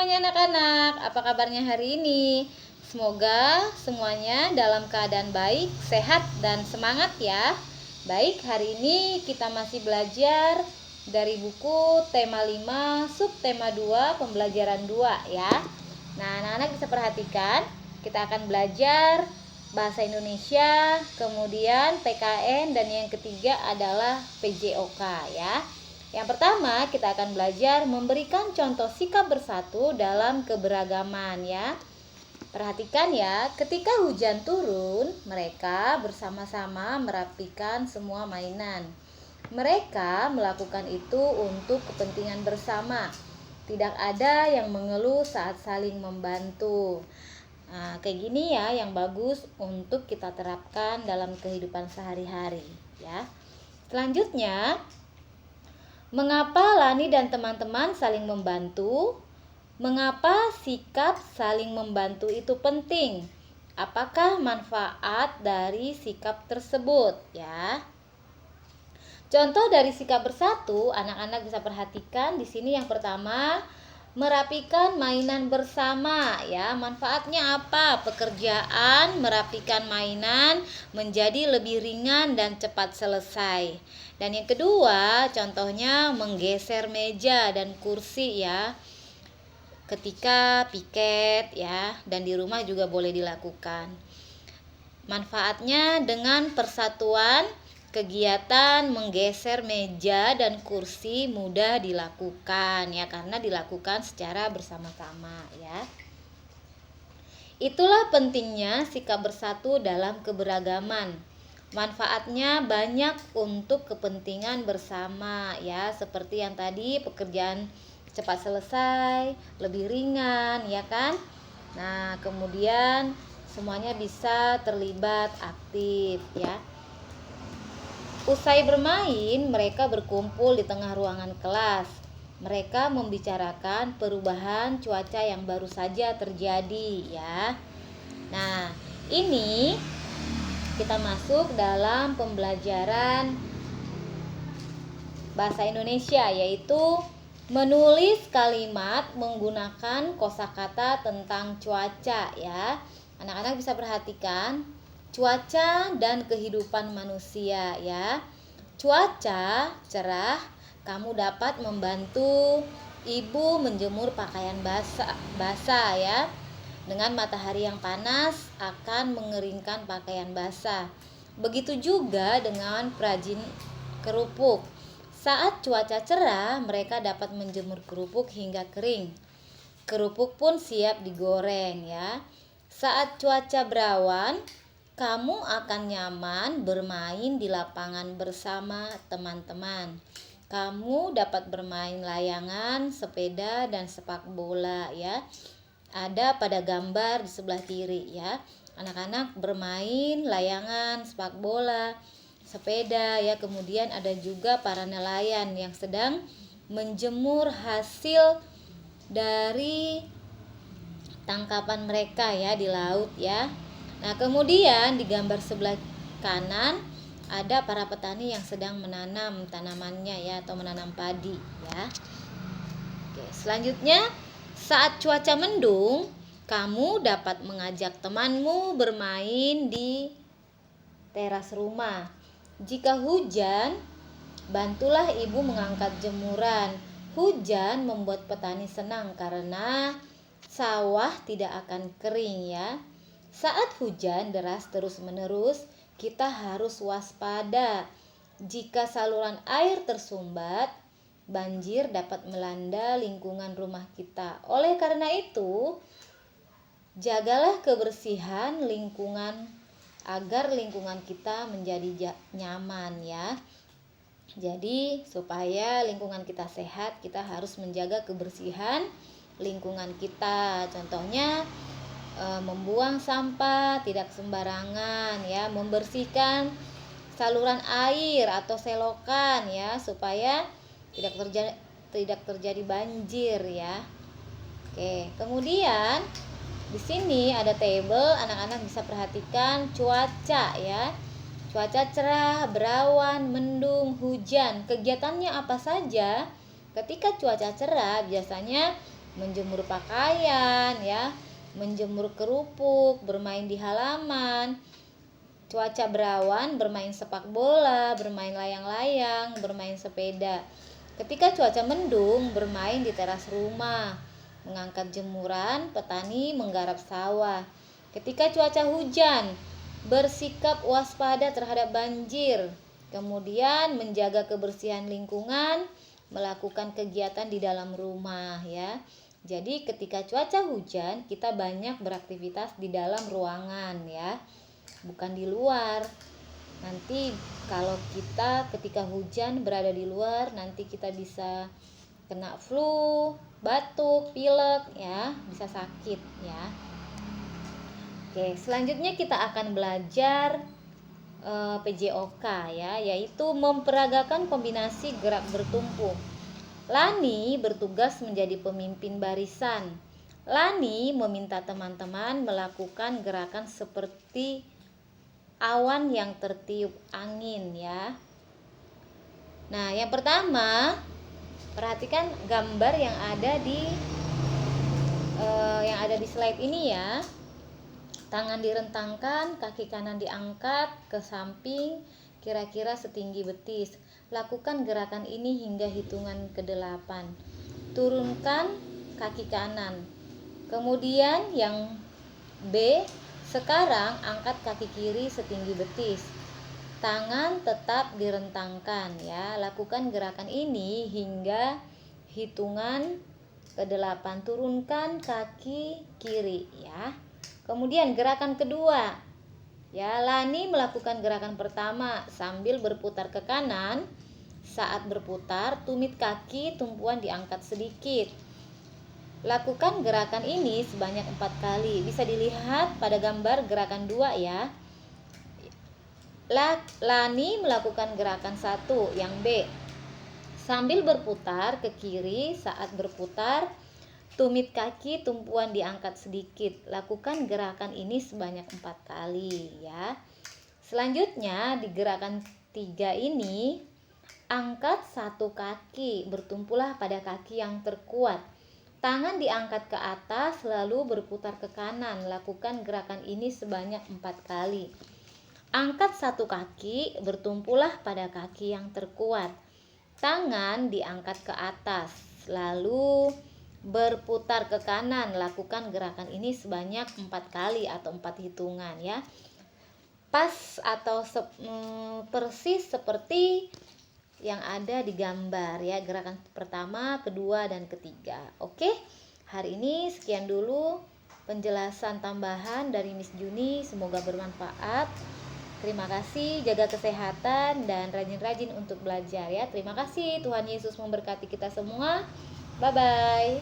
semuanya anak-anak, apa kabarnya hari ini? Semoga semuanya dalam keadaan baik, sehat, dan semangat ya. Baik, hari ini kita masih belajar dari buku tema 5, subtema 2, pembelajaran 2 ya. Nah, anak-anak bisa perhatikan, kita akan belajar bahasa Indonesia, kemudian PKN, dan yang ketiga adalah PJOK ya. Yang pertama, kita akan belajar memberikan contoh sikap bersatu dalam keberagaman ya. Perhatikan ya, ketika hujan turun, mereka bersama-sama merapikan semua mainan. Mereka melakukan itu untuk kepentingan bersama. Tidak ada yang mengeluh saat saling membantu. Nah, kayak gini ya yang bagus untuk kita terapkan dalam kehidupan sehari-hari ya. Selanjutnya, mengapa Lani dan teman-teman saling membantu? Mengapa sikap saling membantu itu penting? Apakah manfaat dari sikap tersebut ya? Contoh dari sikap bersatu, anak-anak bisa perhatikan di sini yang pertama, merapikan mainan bersama ya. Manfaatnya apa? Pekerjaan merapikan mainan menjadi lebih ringan dan cepat selesai. Dan yang kedua, contohnya menggeser meja dan kursi ya. Ketika piket ya, dan di rumah juga boleh dilakukan. Manfaatnya dengan persatuan, kegiatan menggeser meja dan kursi mudah dilakukan ya, karena dilakukan secara bersama-sama ya. Itulah pentingnya sikap bersatu dalam keberagaman. Manfaatnya banyak untuk kepentingan bersama ya, seperti yang tadi, pekerjaan cepat selesai, lebih ringan ya kan. Nah, kemudian semuanya bisa terlibat aktif ya. Usai bermain, mereka berkumpul di tengah ruangan kelas. Mereka membicarakan perubahan cuaca yang baru saja terjadi ya. Nah, ini kita masuk dalam pembelajaran bahasa Indonesia, yaitu menulis kalimat menggunakan kosakata tentang cuaca ya. Anak-anak bisa perhatikan cuaca dan kehidupan manusia ya. Cuaca cerah, kamu dapat membantu ibu menjemur pakaian basah ya. Dengan matahari yang panas akan mengeringkan pakaian basah. Begitu juga dengan perajin kerupuk. Saat cuaca cerah, mereka dapat menjemur kerupuk hingga kering. Kerupuk pun siap digoreng ya. Saat cuaca berawan, kamu akan nyaman bermain di lapangan bersama teman-teman. Kamu dapat bermain layangan, sepeda, dan sepak bola ya. Ada pada gambar di sebelah kiri ya. Anak-anak bermain layangan, sepak bola, sepeda ya. Kemudian ada juga para nelayan yang sedang menjemur hasil dari tangkapan mereka ya di laut ya. Nah, kemudian di gambar sebelah kanan ada para petani yang sedang menanam tanamannya ya, atau menanam padi ya. Oke, selanjutnya saat cuaca mendung, kamu dapat mengajak temanmu bermain di teras rumah. Jika hujan, bantulah ibu mengangkat jemuran. Hujan membuat petani senang karena sawah tidak akan kering ya. Saat hujan deras terus-menerus, kita harus waspada. Jika saluran air tersumbat, banjir dapat melanda lingkungan rumah kita. Oleh karena itu, jagalah kebersihan lingkungan agar lingkungan kita menjadi nyaman ya. Jadi supaya lingkungan kita sehat, kita harus menjaga kebersihan lingkungan kita. Contohnya membuang sampah tidak sembarangan ya, membersihkan saluran air atau selokan ya, supaya tidak terjadi banjir ya. Oke, kemudian di sini ada tabel, anak-anak bisa perhatikan cuaca ya. Cuaca cerah, berawan, mendung, hujan. Kegiatannya apa saja? Ketika cuaca cerah, biasanya menjemur pakaian ya, menjemur kerupuk, bermain di halaman. Cuaca berawan, bermain sepak bola, bermain layang-layang, bermain sepeda. Ketika cuaca mendung, bermain di teras rumah, mengangkat jemuran, petani menggarap sawah. Ketika cuaca hujan, bersikap waspada terhadap banjir, kemudian menjaga kebersihan lingkungan, melakukan kegiatan di dalam rumah ya. Jadi ketika cuaca hujan, kita banyak beraktivitas di dalam ruangan ya, bukan di luar. Nanti kalau kita ketika hujan berada di luar, nanti kita bisa kena flu, batuk, pilek ya, bisa sakit ya. Oke, selanjutnya kita akan belajar PJOK ya, yaitu memperagakan kombinasi gerak bertumpu. Lani bertugas menjadi pemimpin barisan. Lani meminta teman-teman melakukan gerakan seperti awan yang tertiup angin ya. Nah, yang pertama, perhatikan gambar yang ada di slide ini ya. Tangan direntangkan, kaki kanan diangkat ke samping kira-kira setinggi betis. Lakukan gerakan ini hingga hitungan ke-8. Turunkan kaki kanan. Kemudian yang B, sekarang angkat kaki kiri setinggi betis. Tangan tetap direntangkan ya. Lakukan gerakan ini hingga hitungan ke-8. Turunkan kaki kiri ya. Kemudian gerakan kedua. Ya, Lani melakukan gerakan pertama sambil berputar ke kanan. Saat berputar, tumit kaki tumpuan diangkat sedikit. Lakukan gerakan ini sebanyak 4 kali. Bisa dilihat pada gambar gerakan 2 ya. Lani melakukan gerakan 1 yang B. Sambil berputar ke kiri, saat berputar tumit kaki tumpuan diangkat sedikit. Lakukan gerakan ini sebanyak 4 kali ya. Selanjutnya di gerakan 3 ini, angkat 1 kaki, bertumpulah pada kaki yang terkuat. Tangan diangkat ke atas lalu berputar ke kanan. Lakukan gerakan ini sebanyak 4 kali. Angkat 1 kaki, bertumpulah pada kaki yang terkuat. Tangan diangkat ke atas lalu berputar ke kanan. Lakukan gerakan ini sebanyak 4 kali atau 4 hitungan ya. Pas atau persis seperti yang ada di gambar ya, gerakan pertama, kedua, dan ketiga. Oke, hari ini sekian dulu penjelasan tambahan dari Miss Juni, semoga bermanfaat. Terima kasih, jaga kesehatan dan rajin-rajin untuk belajar ya. Terima kasih, Tuhan Yesus memberkati kita semua. Bye-bye.